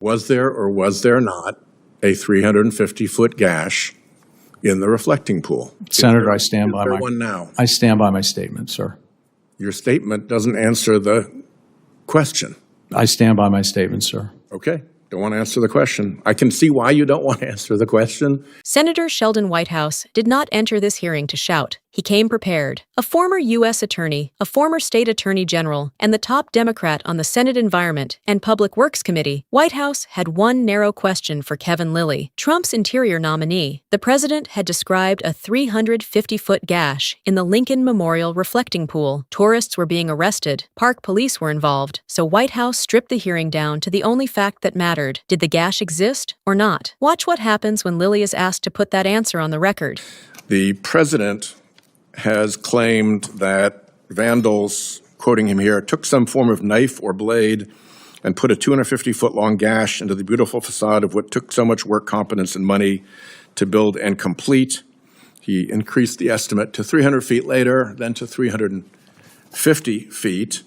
Was there or was there not a 350-foot gash in the reflecting pool? Senator, I stand by one now. I stand by my statement, sir. Your statement doesn't answer the question. I stand by my statement, sir. Okay. Don't want to answer the question. I can see why you don't want to answer the question. Senator Sheldon Whitehouse did not enter this hearing to shout. He came prepared. A former U.S. attorney, a former state attorney general, and the top Democrat on the Senate Environment and Public Works Committee, Whitehouse had one narrow question for Kevin Lilly, Trump's interior nominee. The president had described a 350-foot gash in the Lincoln Memorial reflecting pool. Tourists were being arrested. Park police were involved. So Whitehouse stripped the hearing down to the only fact that mattered. Did the gash exist or not? Watch what happens when Lilly is asked to put that answer on the record. The president has claimed that vandals, quoting him here, took some form of knife or blade and put a 250-foot-long gash into the beautiful facade of what took so much work, competence, and money to build and complete. He increased the estimate to 300 feet later, then to 350 feet,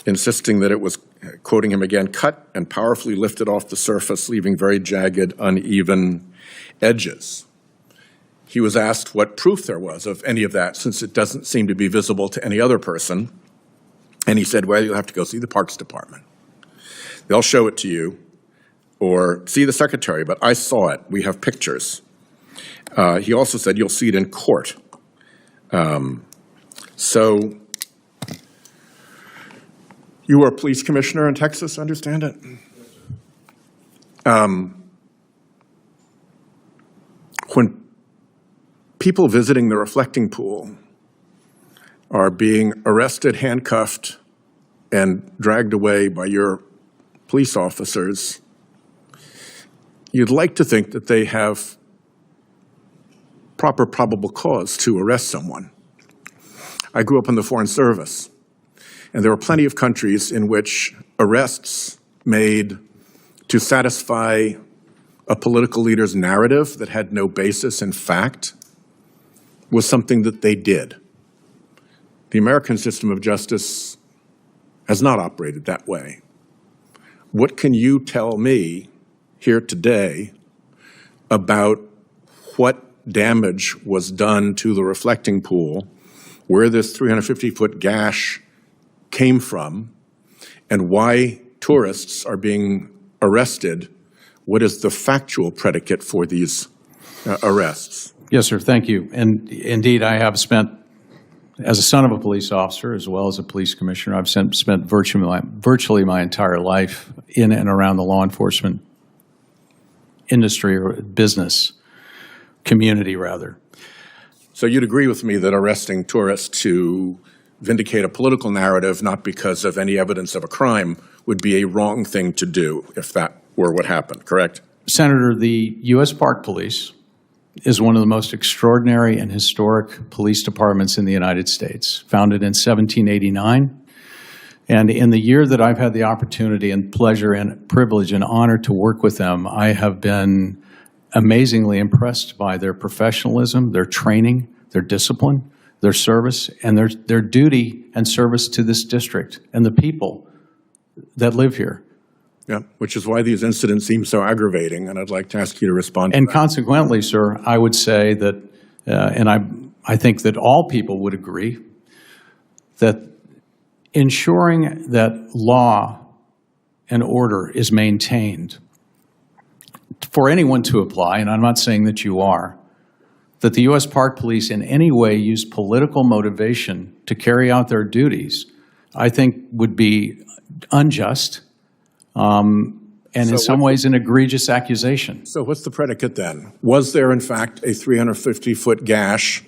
insisting that it was, quoting him again, cut and powerfully lifted off the surface, leaving very jagged, uneven edges. He was asked what proof there was of any of that, since it doesn't seem to be visible to any other person. And he said, well, you'll have to go see the Parks Department. They'll show it to you, or see the secretary, but I saw it. We have pictures. He also said, you'll see it in court. So you were a police commissioner in Texas, understand it? When people visiting the reflecting pool are being arrested, handcuffed, and dragged away by your police officers, you'd like to think that they have proper probable cause to arrest someone. I grew up in the Foreign Service, and there were plenty of countries in which arrests made to satisfy a political leader's narrative that had no basis in fact was something that they did. The American system of justice has not operated that way. What can you tell me here today about what damage was done to the reflecting pool, where this 350-foot gash came from, and why tourists are being arrested? What is the factual predicate for these arrests? Yes, sir. Thank you. And indeed, I have spent, as a son of a police officer, as well as a police commissioner, I've spent virtually my entire life in and around the law enforcement industry, or business community, rather. So you'd agree with me that arresting tourists to vindicate a political narrative, not because of any evidence of a crime, would be a wrong thing to do if that were what happened, correct? Senator, the U.S. Park Police is one of the most extraordinary and historic police departments in the United States, founded in 1789. And in the year that I've had the opportunity and pleasure and privilege and honor to work with them, I have been amazingly impressed by their professionalism, their training, their discipline, their service, and their duty and service to this district and the people that live here. Yeah, which is why these incidents seem so aggravating, and I'd like to ask you to respond to And that. consequently, sir, I would say that, and I think that all people would agree, that ensuring that law and order is maintained for anyone to apply, and I'm not saying that you are, that the U.S. Park Police in any way use political motivation to carry out their duties, I think would be unjust, and in some ways an egregious accusation. So what's the predicate then? Was there, in fact, a 350-foot gash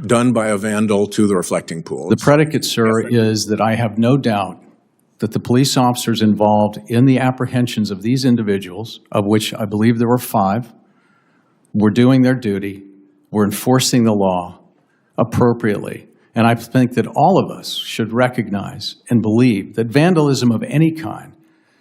done by a vandal to the reflecting pool? The predicate, sir, is that I have no doubt that the police officers involved in the apprehensions of these individuals, of which I believe there were 5, were doing their duty, were enforcing the law appropriately. And I think that all of us should recognize and believe that vandalism of any kind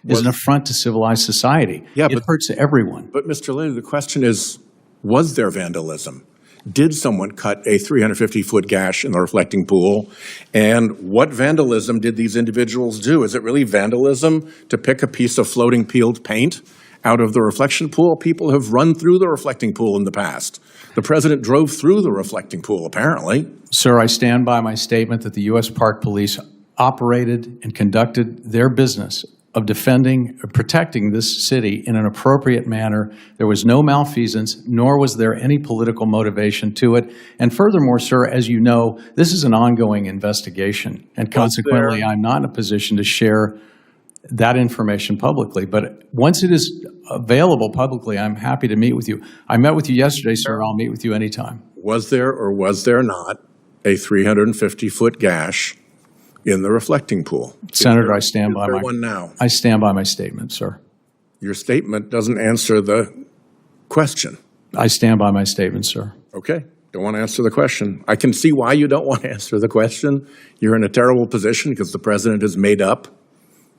is an affront to civilized society. Yeah, it hurts everyone. But Mr. Lilly, the question is, was there vandalism? Did someone cut a 350-foot gash in the reflecting pool? And what vandalism did these individuals do? Is it really vandalism to pick a piece of floating peeled paint out of the reflection pool? People have run through the reflecting pool in the past. The president drove through the reflecting pool, apparently. Sir, I stand by my statement that the U.S. Park Police operated and conducted their business of protecting this city in an appropriate manner. There was no malfeasance, nor was there any political motivation to it. And furthermore, sir, as you know, this is an ongoing investigation, and consequently, I'm not in a position to share that information publicly. But once it is available publicly, I'm happy to meet with you. I met with you yesterday, sir. I'll meet with you anytime. Was there or was there not a 350-foot gash in the reflecting pool? Senator, I stand by one now? I stand by my statement, sir. Your statement doesn't answer the question. I stand by my statement, sir. Okay, don't want to answer the question. I can see why you don't want to answer the question. You're in a terrible position because the president has made up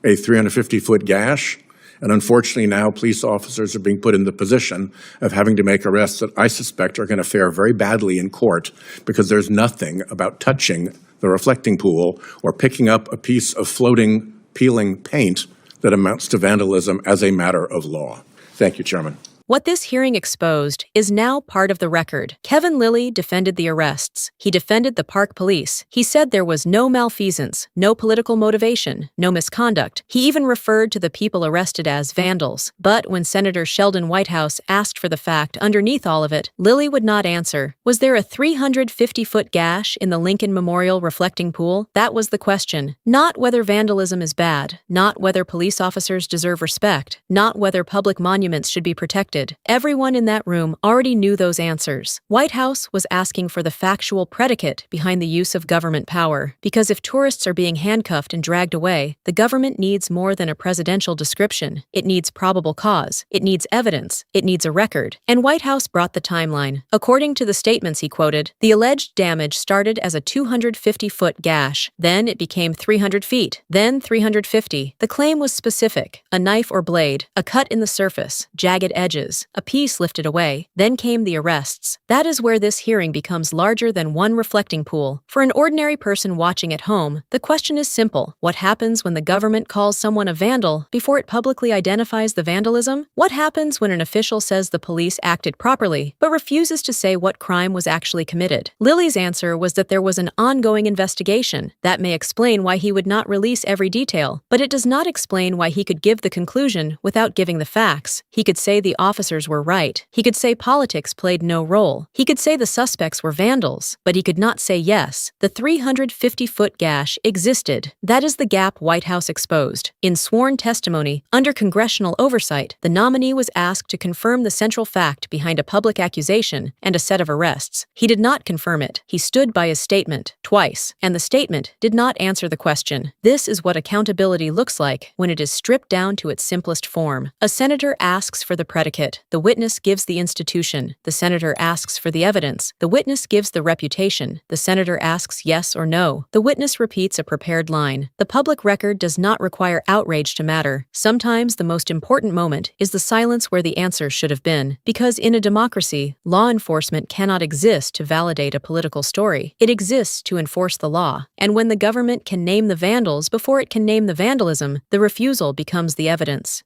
a 350-foot gash, and unfortunately now police officers are being put in the position of having to make arrests that I suspect are going to fare very badly in court because there's nothing about touching the reflecting pool or picking up a piece of floating, peeling paint that amounts to vandalism as a matter of law. Thank you, Chairman. What this hearing exposed is now part of the record. Kevin Lilly defended the arrests. He defended the park police. He said there was no malfeasance, no political motivation, no misconduct. He even referred to the people arrested as vandals. But when Senator Sheldon Whitehouse asked for the fact underneath all of it, Lilly would not answer. Was there a 350-foot gash in the Lincoln Memorial reflecting pool? That was the question. Not whether vandalism is bad, not whether police officers deserve respect, not whether public monuments should be protected. Everyone in that room already knew those answers. Whitehouse was asking for the factual predicate behind the use of government power, because if tourists are being handcuffed and dragged away, the government needs more than a presidential description. It needs probable cause. It needs evidence. It needs a record. And Whitehouse brought the timeline. According to the statements he quoted, the alleged damage started as a 250-foot gash. Then it became 300 feet. Then 350. The claim was specific. A knife or blade, a cut in the surface, jagged edges, a piece lifted away. Then came the arrests. That is where this hearing becomes larger than one reflecting pool. For an ordinary person watching at home, the question is simple. What happens when the government calls someone a vandal before it publicly identifies the vandalism? What happens when an official says the police acted properly, but refuses to say what crime was actually committed? Lilly's answer was that there was an ongoing investigation. That may explain why he would not release every detail, but it does not explain why he could give the conclusion without giving the facts. He could say the officers were right. He could say politics played no role. He could say the suspects were vandals, but he could not say yes, the 350-foot gash existed. That is the gap Whitehouse exposed. In sworn testimony, under congressional oversight, the nominee was asked to confirm the central fact behind a public accusation and a set of arrests. He did not confirm it. He stood by his statement twice, and the statement did not answer the question. This is what accountability looks like when it is stripped down to its simplest form. A senator asks for the predicate. The witness gives the institution. The senator asks for the evidence. The witness gives the reputation. The senator asks yes or no. The witness repeats a prepared line. The public record does not require outrage to matter. Sometimes the most important moment is the silence where the answer should have been. Because in a democracy, law enforcement cannot exist to validate a political story. It exists to enforce the law. And when the government can name the vandals before it can name the vandalism, the refusal becomes the evidence.